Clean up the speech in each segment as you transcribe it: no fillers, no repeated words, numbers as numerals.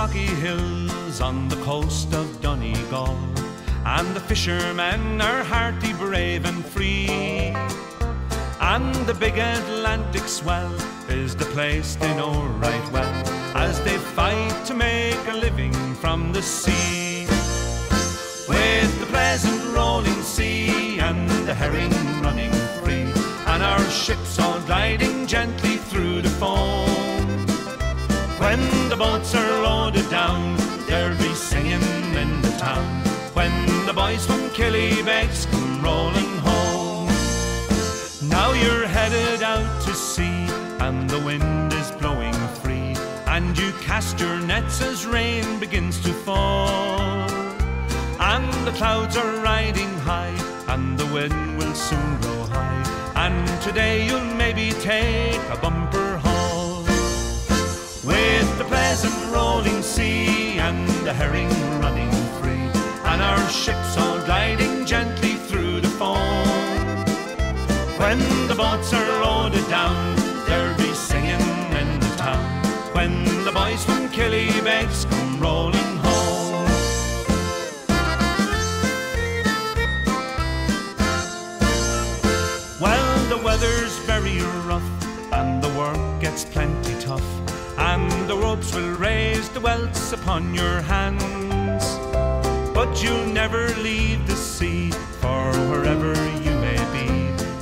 rocky hills on the coast of Donegal, and the fishermen are hearty, brave and free. And the big Atlantic swell is the place they know right well, as they fight to make a living from the sea. With the pleasant rolling sea and the herring running free, and our ships all gliding gently through the foam. When the boats are loaded down, there'll be singing in the town, when the boys from Killybegs come rolling home. Now you're headed out to sea, and the wind is blowing free, and you cast your nets as rain begins to fall. And the clouds are riding high, and the wind will soon grow high, and today you'll maybe take a bumper haul. With the pleasant rolling sea and the herring running free, and our ships all gliding gently through the foam. When the boats are loaded down, there'll be singing in the town, when the boys from Killybegs come rolling home. Well, the weather's very rough, and the work gets plenty tough, and the ropes will raise the welts upon your hands. But you'll never leave the sea, for wherever you may be,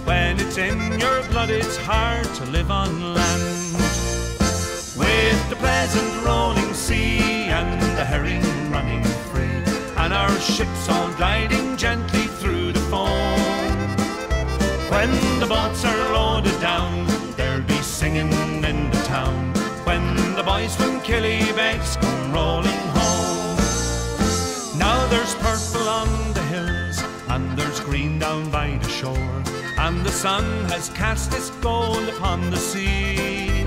when it's in your blood it's hard to live on land. With the pleasant rolling sea and the herring running free, and our ships all gliding gently through the foam. When the boats are loaded down, there'll be singing in the town, when the boys from Killybegs come rolling home. Now there's purple on the hills, and there's green down by the shore, and the sun has cast its gold upon the sea.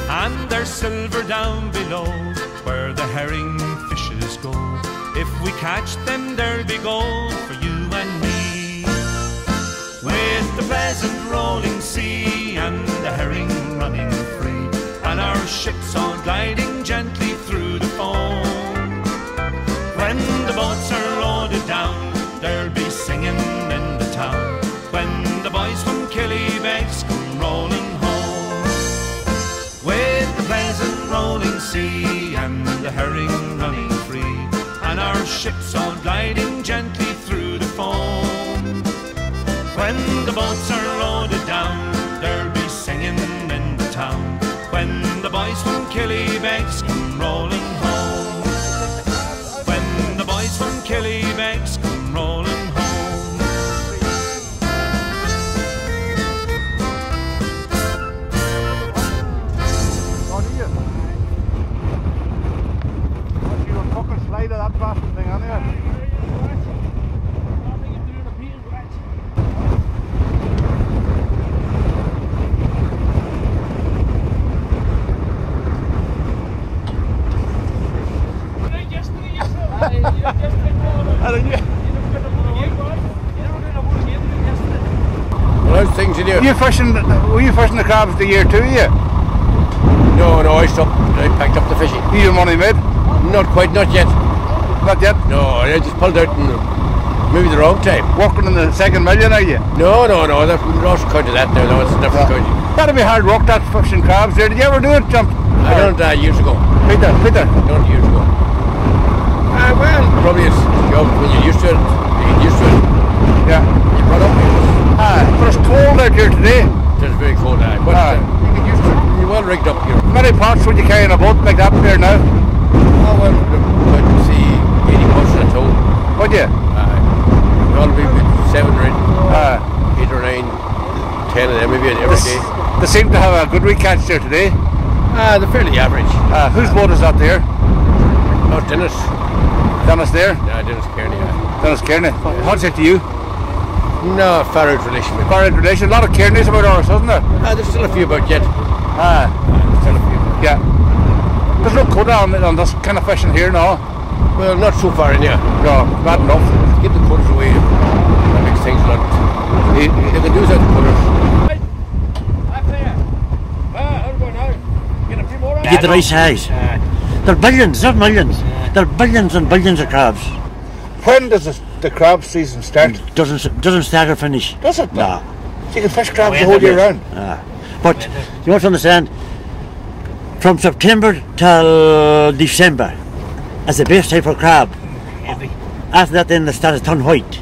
And there's silver down below, where the herring fishes go. If we catch them, there'll be gold for you and me. With the pleasant rolling sea and the herring running free, and our ships all gliding gently through the foam. When the boats are loaded down, there'll be singing in the town, when the boys from Killybegs come rolling home. With the pleasant rolling sea and the herring running free, and our ships all gliding gently through the foam. When the boats are loaded down, there'll be singing in the town, when the boys from Killybegs come rolling home. When the boys from Killybegs come rolling home. What are you? What you a fucking slide of that bastard thing anyway? Well, things to do. Were you fishing the crabs the year too, yeah? No, I stopped. I packed up the fishing. You your money made? Not quite, not yet. Not yet? No, I just pulled out and maybe the wrong time. Working in the second million, are you? No, that's lost count of that now. No, it's a different country. That'd be hard work, that fishing crabs there. Did you ever do it, Jump? I done it years ago. Peter. Done it years ago. Well, probably it's a job when you're used to it. You get used to it. Yeah. You brought up with it. But it's cold out here today. It's very cold now. But you get used to it. You're well rigged up here. How many pots would you carry in a boat like that there now? Oh, well, I'd see 80 pots in a tow. Would you? All be with 7 or 8 or 9, 10 of them maybe every day. They seem to have a good week catch there today. They're fairly average. Whose boat is that there? Oh, Dennis. Dennis there? Yeah, Dennis Kearney. Dennis Kearney. What's it to you? No, far out relation. Far out relation. A lot of Kearneys about ours, isn't there? There's still a few about yet. There's still a few. Yeah. There's no quota on this kind of fishing here now. Well, not so far in here. No, not enough. Get the quotas away. That makes things a lot. They can do without the quotas. Get the right size. They're billions, not millions. They're billions and billions of crabs. When does the crab season start? Doesn't start or finish. Does it? No. So you can fish crabs the whole year round. But you must understand, from September till December is the best time for crab. After that, then they start to turn white.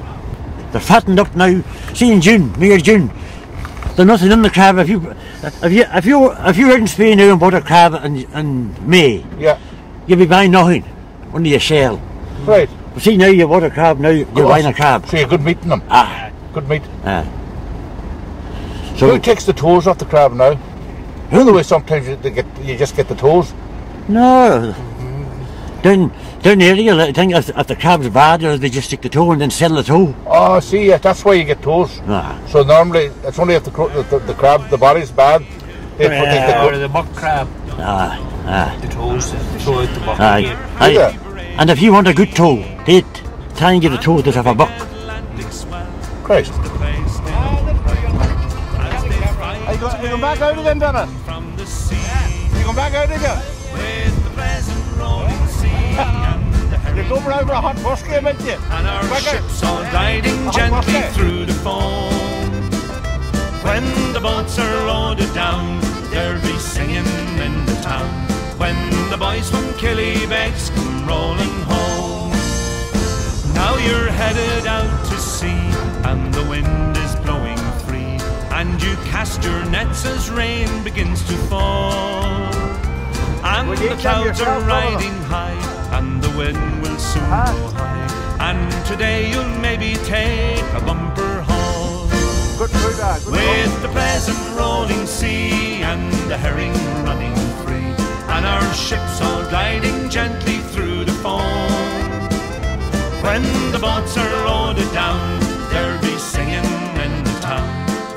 They're fattened up now. See, in June, near June, there's nothing in the crab. If you were in Spain now and bought a crab in May, Yeah. you'd be buying nothing, only a shell. Right. But see, now you bought a crab, now you're buying a crab. So you're good meat in them. Good meat. So who takes the toes off the crab now? Otherwise, sometimes you just get the toes. No. Down the area, I think if the crab's bad, they just stick the toe and then sell the toe. Oh, see, that's why you get toes. So normally, it's only if the crab, the body's bad, they put the buck crab. the toes, throw out the buck. And if you want a good toe, they try and get the toe that have a buck. Christ. Are you going back out again, Dennis? You going back out again? You're going over a hot bus game, ain't you? And our ships all gliding gently through the foam. When the boats are loaded down, they'll be singing in the town. When the boys from Killybegs come rolling home. Now you're headed out to sea, and the wind is blowing free, and you cast your nets as rain begins to fall. And the clouds are riding high, and the wind will soon go high. And today you'll maybe take a bumper haul. Good food, with the pleasant rolling sea and the herring running free, and our ships all gliding gently through the foam. When the boats are loaded down, they'll be singing in the town.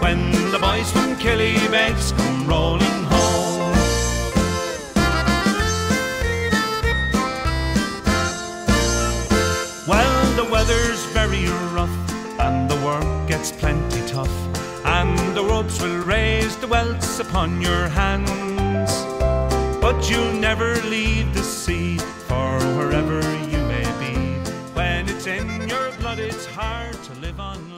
When the boys from Killybegs come rolling home. Well, the weather's very rough, and the work gets plenty tough, and the ropes will raise the welts upon your hands. But you'll never leave the sea, for wherever you may be, when it's in your blood it's hard to live on land.